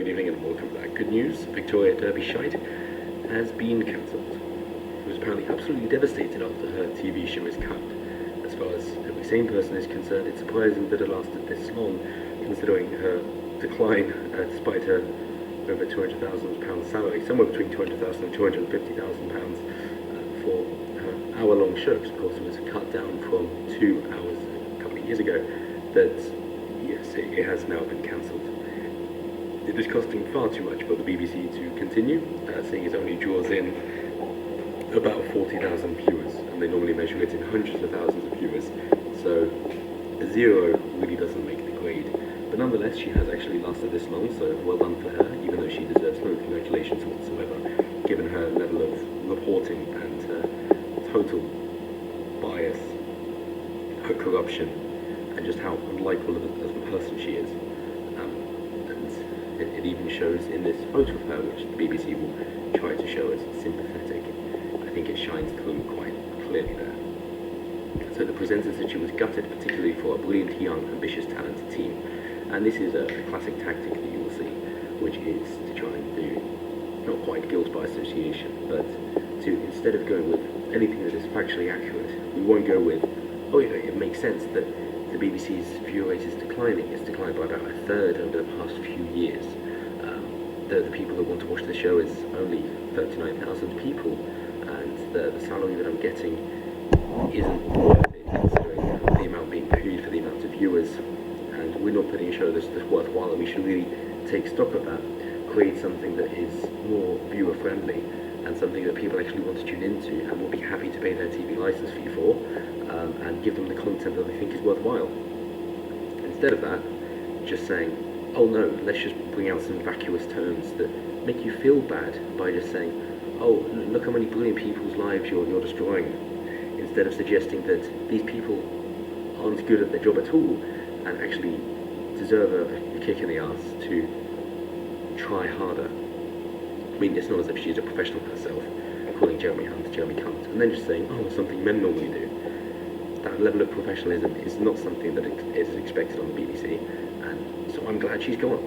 good evening and welcome back. Good news, Victoria Derbyshite has been cancelled. She was apparently absolutely devastated after her TV show is cut. As far as every sane person is concerned, it's surprising that it lasted this long, considering her decline, despite her over £200,000 salary, somewhere between £200,000 and £250,000 for her hour-long show. Of course, it was cut down from 2 hours a couple of years ago. That, yes, it has now been cancelled. It is costing far too much for the BBC to continue, seeing it only draws in about 40,000 viewers, and they normally measure it in hundreds of thousands of viewers, so a zero really doesn't make the grade. But nonetheless, she has actually lasted this long, so well done for her, even though she deserves no congratulations whatsoever, given her level of reporting and her total bias, her corruption, and just how unlikable as a person she is. It even shows in this photo of her, which the BBC will try to show as sympathetic. I think it shines through quite clearly there. So the presenter said she was gutted, particularly for a brilliant, young, ambitious, talented team. And this is a classic tactic that you will see, which is to try and do, not quite guilt by association, but to, instead of going with anything that is factually accurate, we won't go with, oh yeah, it makes sense that the BBC's viewer rate is declining. It's declined by about a third over the past few years. The people that want to watch the show is only 39,000 people, and the salary that I'm getting isn't worth it, considering the amount being paid for the amount of viewers, and we're not putting a show that's worthwhile, and we should really take stock of that, create something that is more viewer friendly, and something that people actually want to tune into and will be happy to pay their TV license fee for, and give them the content that they think is worthwhile. Instead of that, just saying, oh no, let's just bring out some vacuous terms that make you feel bad by just saying, oh, look how many brilliant people's lives you're destroying, instead of suggesting that these people aren't good at their job at all and actually deserve a kick in the arse to try harder. I mean, it's not as if she's a professional herself, calling Jeremy Cunt, and then just saying, oh, something men normally do. That level of professionalism is not something that is expected on the BBC, and so I'm glad she's gone.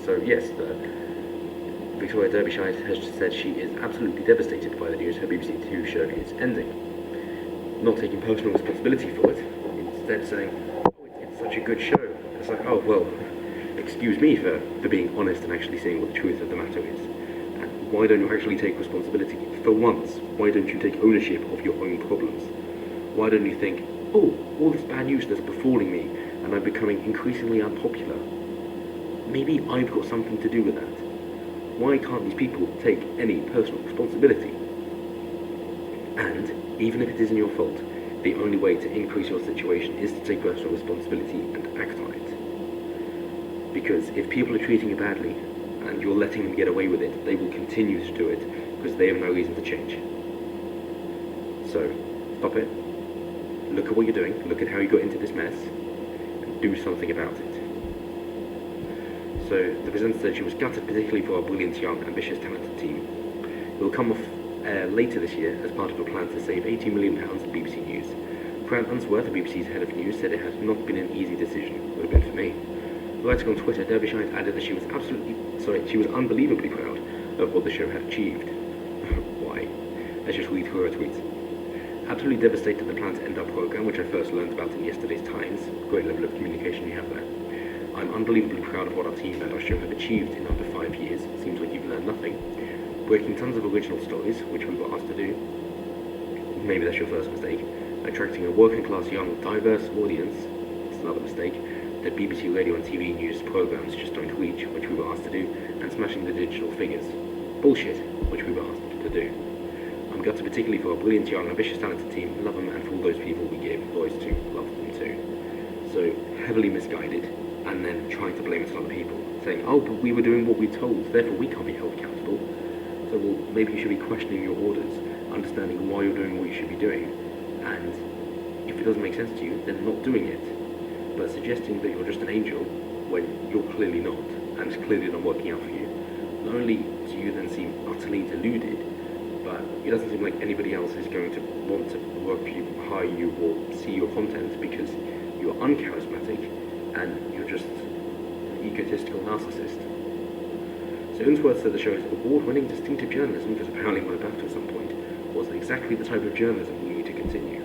So yes, Victoria Derbyshire has just said she is absolutely devastated by the news her BBC Two show is ending. Not taking personal responsibility for it, instead saying, oh, it's such a good show. It's like, oh, well, excuse me for being honest and actually saying what the truth of the matter is. And why don't you actually take responsibility for once? Why don't you take ownership of your own problems? Why don't you think, oh, all this bad news that's befalling me and I'm becoming increasingly unpopular, maybe I've got something to do with that. Why can't these people take any personal responsibility? And even if it isn't your fault, the only way to increase your situation is to take personal responsibility and act on it. Because if people are treating you badly and you're letting them get away with it, they will continue to do it because they have no reason to change. So, stop it. Look at what you're doing, look at how you got into this mess, and do something about it. So, the presenter said she was gutted particularly for our brilliant, young, ambitious, talented team. It will come off later this year as part of a plan to save £80 million in BBC News. Fran Unsworth, the BBC's head of news, said it has not been an easy decision. It would have been for me. Writing on Twitter, Derbyshite added that she was unbelievably proud of what the show had achieved. Why? Let's just read through her tweets. Absolutely devastated the plan to end our programme, which I first learned about in yesterday's Times. Great level of communication you have there. I'm unbelievably proud of what our team and our show have achieved in under 5 years. Seems like you've learned nothing. Breaking tons of original stories, which we were asked to do. Maybe that's your first mistake. Attracting a working class, young, diverse audience. It's another mistake. That BBC radio and TV news programmes just don't reach, which we were asked to do. And smashing the digital figures. Bullshit, which we were asked to do. I'm gutted particularly for our brilliant, young, ambitious, talented team. Love them, and for all those people we gave voice to, love them too. So, heavily misguided, and then trying to blame it on other people. Saying, oh, but we were doing what we told, therefore we can't be held accountable. So, well, maybe you should be questioning your orders, understanding why you're doing what you should be doing, and if it doesn't make sense to you, then not doing it. But suggesting that you're just an angel, when you're clearly not, and it's clearly not working out for you, not only do you then seem utterly deluded, but it doesn't seem like anybody else is going to want to work for you, hire you, or see your content because you're uncharismatic and you're just an egotistical narcissist. So Unsworth said the show's award-winning distinctive journalism, because apparently my BAFTA at some point, was exactly the type of journalism we need to continue.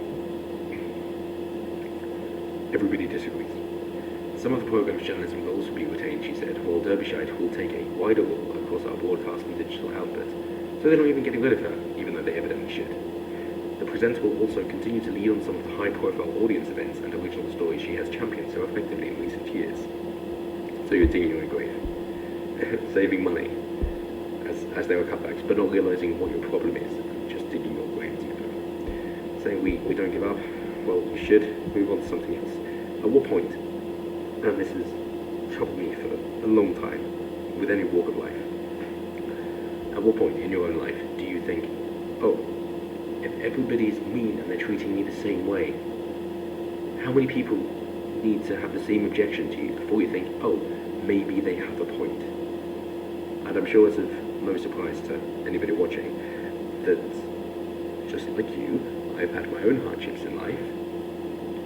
Everybody disagrees. Some of the programme's journalism will also be retained, she said, while Derbyshite will take a wider role across our broadcast and digital output. So they're not even getting rid of her, even though they evidently should. The presenter will also continue to lead on some of the high-profile audience events and original stories she has championed so effectively in recent years. So you're digging your own grave. Saving money, as there are cutbacks, but not realising what your problem is, and just digging your grave deeper. Saying we don't give up, well, we should move on to something else. At what point, and this has troubled me for a long time, with any walk of life, at what point in your own life do you think, oh, if everybody's mean and they're treating me the same way, how many people need to have the same objection to you before you think, oh, maybe they have a point? And I'm sure it's of no surprise to anybody watching that, just like you, I've had my own hardships in life,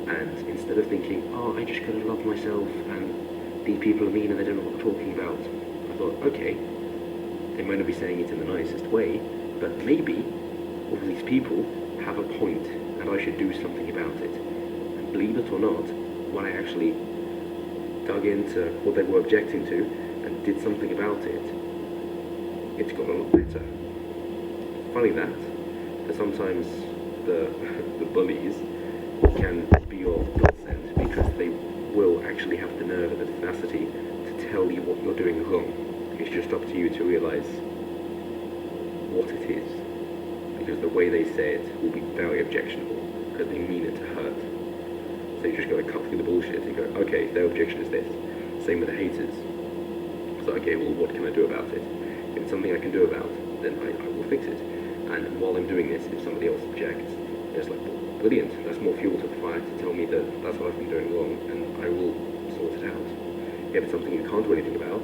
and instead of thinking, oh, I just gotta love myself, and these people are mean and they don't know what they're talking about, I thought, okay, they might not be saying it in the nicest way, but maybe all these people have a point, and I should do something about it. And believe it or not, when I actually dug into what they were objecting to and did something about it, it's got a lot better. Funny that sometimes the bullies can be your godsend, because they will actually have the nerve and the tenacity to tell you what you're doing wrong. It's just up to you to realise what it is, because the way they say it will be very objectionable, because they mean it to hurt. So you just got to cut through the bullshit and go, okay, their objection is this. Same with the haters. So okay, well, what can I do about it? If it's something I can do about, then I will fix it. And while I'm doing this, if somebody else objects, it's like, well, brilliant, that's more fuel to the fire to tell me that that's what I've been doing wrong, and I will sort it out. If it's something you can't do anything about,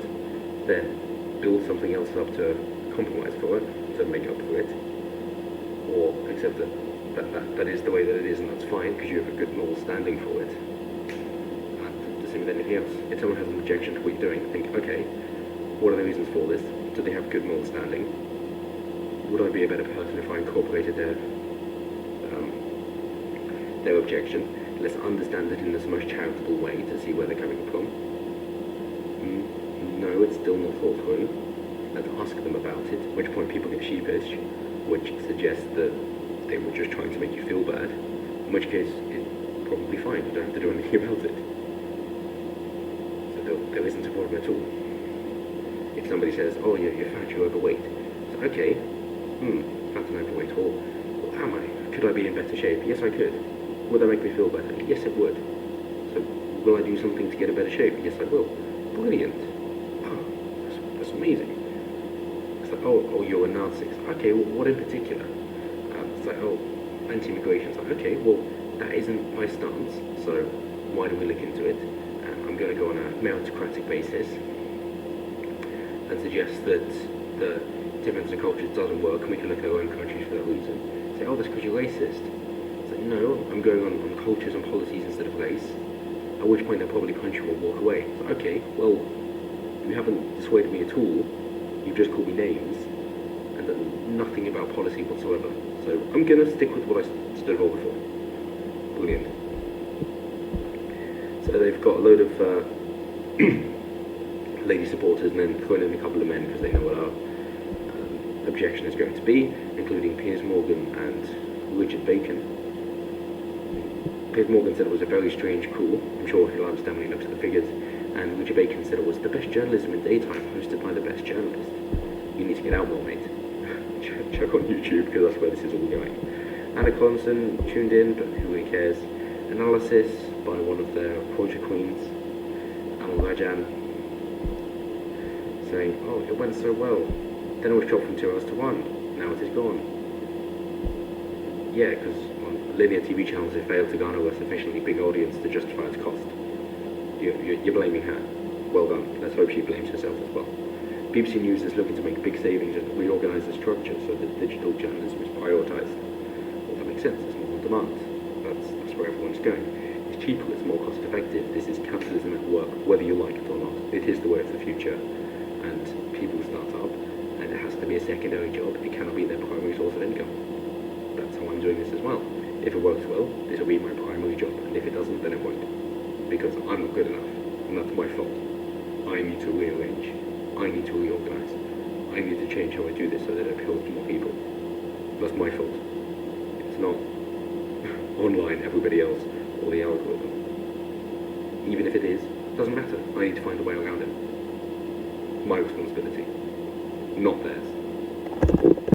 then build something else up to compromise for it, to make up for it, or accept that is the way that it is, and that's fine, because you have a good moral standing for it. And the same with anything else. If someone has an objection to what you're doing, think, okay, what are the reasons for this? Do they have good moral standing? Would I be a better person if I incorporated their objection? Let's understand it in the most charitable way to see where they're coming from. No, it's still not thought through. Let's ask them about it, at which point people get sheepish, which suggests that they were just trying to make you feel bad, in which case it's probably fine, you don't have to do anything about it. So there isn't a problem at all. If somebody says, oh, you're fat, you're overweight, so okay, fat and overweight, or am I? Could I be in better shape? Yes, I could. Would that make me feel better? Yes, it would. So will I do something to get a better shape? Yes, I will. Brilliant. Oh, that's amazing. It's like, oh, you're a narcissist. Okay, well, what in particular? It's like, oh, anti-immigration. It's like, okay, well, that isn't my stance, so why don't we look into it? I'm going to go on a meritocratic basis and suggest that the difference in cultures doesn't work, and we can look at our own countries for that reason. Say, oh, that's because you're racist. It's like, no, I'm going on cultures and policies instead of race, at which point they'll probably punch you or walk away. It's like, okay, well, you haven't dissuaded me at all, you've just called me names, and done nothing about policy whatsoever. So I'm going to stick with what I stood for before. Brilliant. So they've got a load of lady supporters and then thrown in a couple of men because they know what our objection is going to be, including Piers Morgan and Richard Bacon. Piers Morgan said it was a very strange call. I'm sure he'll understand when he looks at the figures. And Richard Bacon said it was the best journalism in daytime, hosted by the best journalist. You need to get out more, mate. Check on YouTube, because that's where this is all going. Anna Conson tuned in, but who really cares? Analysis by one of their project queens, Amal Rajan, saying, oh, it went so well. Then it was chopped from 2 hours to 1. Now it is gone. Yeah, because on linear TV channels it failed to garner a sufficiently big audience to justify its cost. You're blaming her. Well done. Let's hope she blames herself as well. BBC News is looking to make big savings and reorganise the structure so that digital journalism is prioritised. Well, that makes sense. There's more demand. That's where everyone's going. It's cheaper. It's more cost effective. This is capitalism at work, whether you like it or not. It is the way of the future, and people start up. has to be a secondary job. It cannot be their primary source of income. That's how I'm doing this as well. If it works well, this will be my primary job, and if it doesn't, then it won't. Because I'm not good enough, and that's my fault. I need to rearrange. I need to reorganize. I need to change how I do this so that it appeals to more people. That's my fault. It's not online, everybody else, or the algorithm. Even if it is, it doesn't matter. I need to find a way around it. My responsibility, not theirs.